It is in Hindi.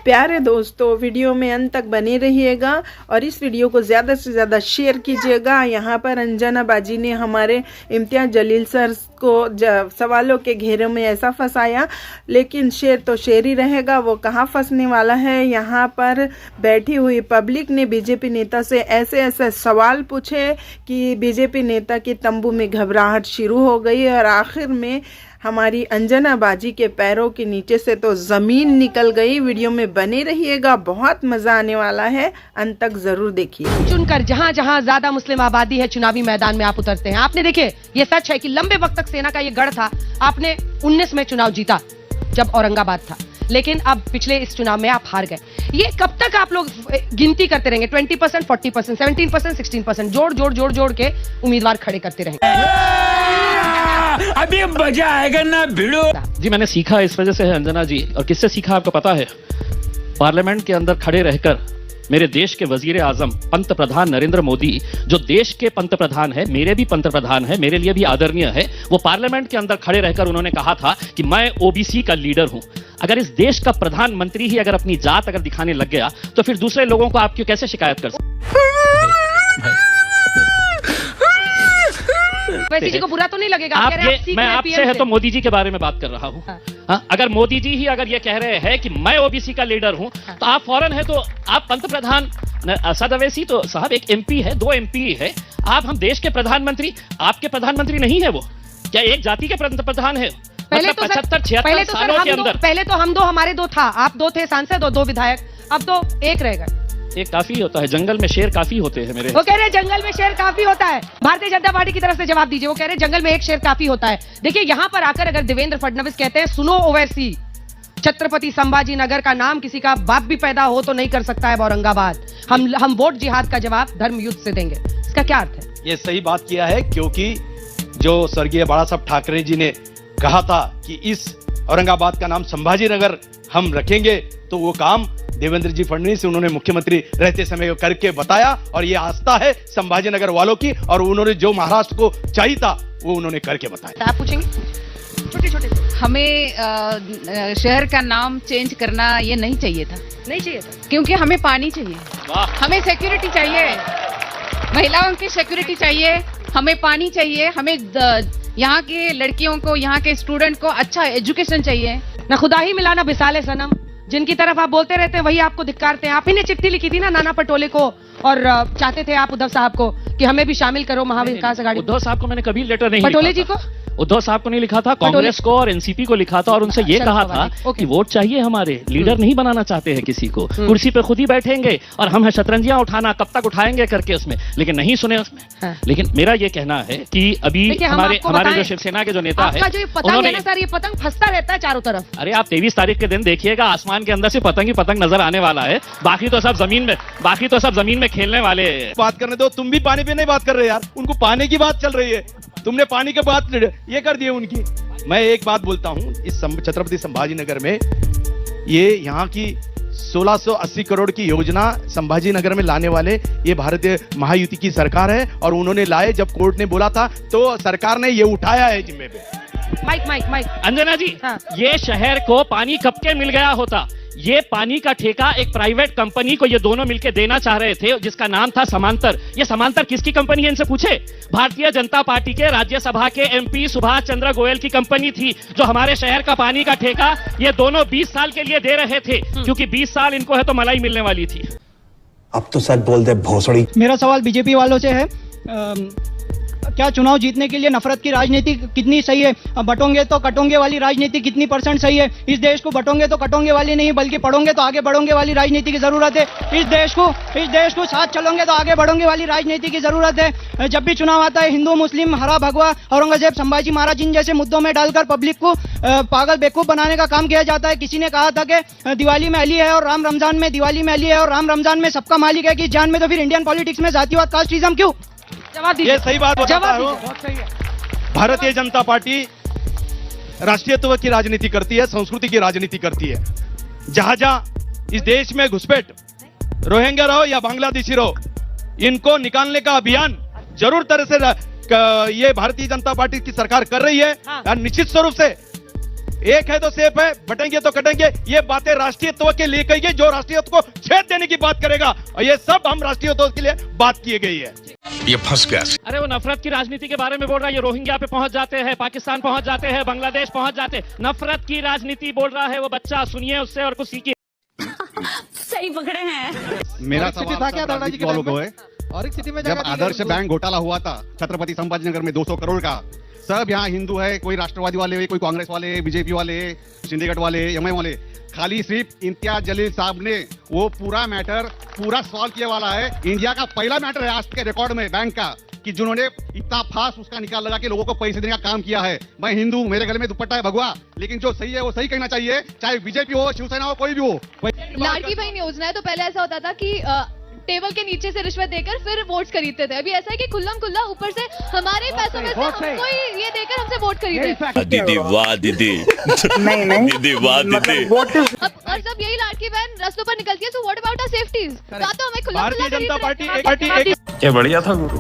प्यारे दोस्तों, वीडियो में अंत तक बने रहिएगा और इस वीडियो को ज़्यादा से ज़्यादा शेयर कीजिएगा। यहाँ पर अंजना बाजी ने हमारे इम्तियाज़ जलील सर को सवालों के घेरे में ऐसा फंसाया, लेकिन शेर तो शेर ही रहेगा, वो कहाँ फंसने वाला है। यहाँ पर बैठी हुई पब्लिक ने बीजेपी नेता से ऐसे ऐसे सवाल पूछे कि बीजेपी नेता की तंबू में घबराहट शुरू हो गई और आखिर में हमारी अंजना बाजी के पैरों के नीचे से तो ज़मीन निकल गई। वीडियो में बने रहिएगा, बहुत मज़ा आने वाला है, अंत तक ज़रूर देखिए। चुनकर जहां जहां ज्यादा मुस्लिम आबादी है चुनावी मैदान में आप उतरते हैं। आपने देखे, ये सच है कि लंबे वक्त तक सेना का ये गढ़ था। आपने 19 में चुनाव जीता जब औरंगाबाद था, लेकिन अब पिछले इस चुनाव में आप हार गए। ये कब तक आप लोग गिनती करते रहेंगे? 20%, 40%, 17%, 16%, जोड़ के उम्मीदवार खड़े करते रहेंगे। अभी मजा आएगा ना भिड़ो। जी मैंने सीखा इस वजह से है अंजना जी, और किससे सीखा आपको पता है? पार्लियामेंट के अंदर खड़े रहकर मेरे देश के वजीर आजम पंत प्रधान नरेंद्र मोदी, जो देश के पंत प्रधान है, मेरे भी पंत प्रधान है, मेरे लिए भी आदरणीय है, वो पार्लियामेंट के अंदर खड़े रहकर उन्होंने कहा था कि मैं ओबीसी का लीडर हूं। अगर इस देश का प्रधानमंत्री ही अगर अपनी जात अगर दिखाने लग गया तो फिर दूसरे लोगों को आप क्यों कैसे शिकायत कर सकते? वैसे जी को बुरा तो नहीं लगेगा? मैं आपसे है तो मोदी जी के बारे में बात कर रहा हूँ। हाँ, अगर मोदी जी ही अगर ये कह रहे हैं कि मैं ओबीसी का लीडर हूँ, तो आप फौरन है तो आप पंत प्रधान असद अवैसी तो साहब एक एमपी है, 2 एमपी है, आप हम देश के प्रधानमंत्री, आपके प्रधानमंत्री नहीं है वो? क्या एक जाति के प्रधान है? पहले तो 75-76 सालों के अंदर पहले तो हम 2 हमारे 2 था, आप 2 थे सांसद और 2 विधायक, अब तो 1 रह गए। एक काफी होता है, जंगल में शेर काफी होते हैं मेरे। वो कह रहे जंगल में शेर काफी होता है। भारतीय जनता पार्टी की तरफ से जवाब दीजिए। वो कह रहे जंगल में एक शेर काफी होता है। देखिए यहाँ पर आकर अगर देवेंद्र फडणवीस कहते हैं सुनो ओवैसी, छत्रपति संभाजी नगर का नाम किसी का बाप भी पैदा हो तो नहीं कर सकता है औरंगाबाद। हम वोट जिहाद का जवाब धर्म युद्ध से देंगे। इसका क्या अर्थ है? ये सही बात किया है, क्योंकि जो स्वर्गीय बाला साहब ठाकरे जी ने कहा था कि इस औरंगाबाद का नाम संभाजी नगर हम रखेंगे, तो वो काम देवेंद्र जी फडणवीस उन्होंने मुख्यमंत्री रहते समय करके बताया, और ये आस्था है संभाजी नगर वालों की, और उन्होंने जो महाराष्ट्र को चाहिए था वो उन्होंने करके बताया। आप पूछेंगे छोटे हमें शहर का नाम चेंज करना ये नहीं चाहिए था, क्योंकि हमें पानी चाहिए, हमें सिक्योरिटी चाहिए, महिलाओं की सिक्योरिटी चाहिए, हमें पानी चाहिए, हमें यहाँ के लड़कियों को, यहाँ के स्टूडेंट को अच्छा एजुकेशन चाहिए। ना खुदा ही मिला ना बिसाले सनम, जिनकी तरफ आप बोलते रहते हैं वही आपको धिक्कारते हैं। आप ही ने चिट्ठी लिखी थी ना नाना पटोले को, और चाहते थे आप उद्धव साहब को कि हमें भी शामिल करो महाविकास अघाड़ी। उद्धव साहब को मैंने कभी लेटर नहीं पटोले जी को, उद्धव साहब को नहीं लिखा था, कांग्रेस को और एनसीपी को लिखा था, और उनसे ये कहा था कि वोट चाहिए, हमारे लीडर नहीं बनाना चाहते हैं किसी को, कुर्सी पे खुद ही बैठेंगे और हम है शतरंजियां उठाना कब तक उठाएंगे करके उसमें, लेकिन नहीं सुने उसमें। लेकिन मेरा ये कहना है कि अभी हमारे जो शिवसेना के जो नेता है, उन्होंने सर ये पतंग फंसता रहता है चारों तरफ। अरे आप 23 तारीख के दिन देखिएगा, आसमान के अंदर से पतंग ही पतंग नजर आने वाला है, बाकी तो सब जमीन में खेलने वाले। बात करने दो, तुम भी पानी पे नहीं बात कर रहे यार, उनको पानी की बात चल रही है, तुमने पानी के बात ये कर दिए उनकी। मैं एक बात बोलता हूं, इस छत्रपति संभाजी नगर में ये यहाँ की 1680 करोड़ की योजना संभाजी नगर में लाने वाले ये भारतीय महायुति की सरकार है, और उन्होंने लाए, जब कोर्ट ने बोला था तो सरकार ने ये उठाया है जिम्मे पे। माइक अंजना जी, ये शहर को पानी कब के मिल गया होता? ये पानी का ठेका एक प्राइवेट कंपनी को ये दोनों मिलकर देना चाह रहे थे, जिसका नाम था समांतर। ये समांतर किसकी कंपनी है इनसे पूछे? भारतीय जनता पार्टी के राज्यसभा के एमपी सुभाष चंद्र गोयल की कंपनी थी, जो हमारे शहर का पानी का ठेका ये दोनों 20 साल के लिए दे रहे थे, क्योंकि 20 साल इनको है तो मलाई मिलने वाली थी। अब तो सच बोल दे भोसड़ी। मेरा सवाल बीजेपी वालों से है, क्या चुनाव जीतने के लिए नफरत की राजनीति कितनी सही है? बटोंगे तो कटोंगे वाली राजनीति कितनी % सही है? इस देश को बटोंगे तो कटोंगे वाली नहीं, बल्कि पढ़ोंगे तो आगे बढ़ोंगे वाली राजनीति की जरूरत है। इस देश को साथ चलोगे तो आगे बढ़ोगे वाली राजनीति की जरूरत है। जब भी चुनाव आता है, हिंदू मुस्लिम हरा भगवा औरंगजेब संभाजी महाराज इन जैसे मुद्दों में डालकर पब्लिक को पागल बेवकूफ बनाने का काम किया जाता है। किसी ने कहा था कि दिवाली में अली है और राम रमजान में, दिवाली में अली है और राम रमजान में सबका मालिक है कि जान में, तो फिर इंडियन पॉलिटिक्स में जातिवाद कास्टिज्म क्यों? जवाब दीजिए। ये सही बात बताता हूं, भारतीय जनता पार्टी राष्ट्रीयत्व की राजनीति करती है, संस्कृति की राजनीति करती है। जहां जहां इस देश में घुसपैठ, रोहिंग्या रहो या बांग्लादेशी रहो, इनको निकालने का अभियान जरूर तरह से ये भारतीय जनता पार्टी की सरकार कर रही है। निश्चित स्वरूप से एक है तो सेफ है, बटेंगे तो कटेंगे, ये बातें राष्ट्रीयत्व के लिए कही गई, जो राष्ट्रीयत्व को छेद देने की बात करेगा, और ये सब हम राष्ट्रीयत्व के लिए बात की गई है। ये फंस गया। अरे वो नफरत की राजनीति के बारे में बोल रहा है, ये रोहिंग्या पे पहुंच जाते हैं, पाकिस्तान पहुंच जाते हैं, बांग्लादेश पहुंच जाते हैं, नफरत की राजनीति बोल रहा है वो बच्चा, सुनिए उससे और कुछ सीखिए। सही पकड़े हैं। मेरा सवाल था क्या दादा जी वालों को है, और एक स्थिति में जब आदर्श बैंक घोटाला हुआ था छत्रपति संभाजी नगर में 200 करोड़ का, सब यहाँ हिंदू है, कोई राष्ट्रवादी वाले, कोई कांग्रेस वाले, बीजेपी वाले, सिंडिकेट वाले, एमआईएम वाले, खाली सिर्फ इम्तियाज जलील साहब ने वो पूरा मैटर पूरा सॉल्व किया वाला है। इंडिया का पहला मैटर है आज के रिकॉर्ड में बैंक का, कि जिन्होंने इतना फास्ट उसका निकाल लगा के लोगों को पैसे देने का काम किया है। मैं हिंदू, मेरे गले में दुपट्टा है भगवा, लेकिन जो सही है वो सही कहना चाहिए, चाहे बीजेपी हो, शिवसेना हो, कोई भी हो। लाड़की बहन योजना है तो पहले ऐसा होता था कि टेबल के नीचे से रिश्वत देकर फिर वोट्स खरीदते थे। अभी ऐसा है कि खुल्लम खुल्ला ऊपर से हमारे पैसों में से हमको ये देकर हमसे वोट खरीदे। दीदी वाह दीदी, नहीं दीदी वाह दीदी। और जब यही लाड़की बहन रास्तों पर निकलती है तो व्हाट अबाउट आवर सेफ्टीज? तो हमें खुल्लम खुल्ला भारतीय जनता पार्टी ये बढ़िया था गुरु।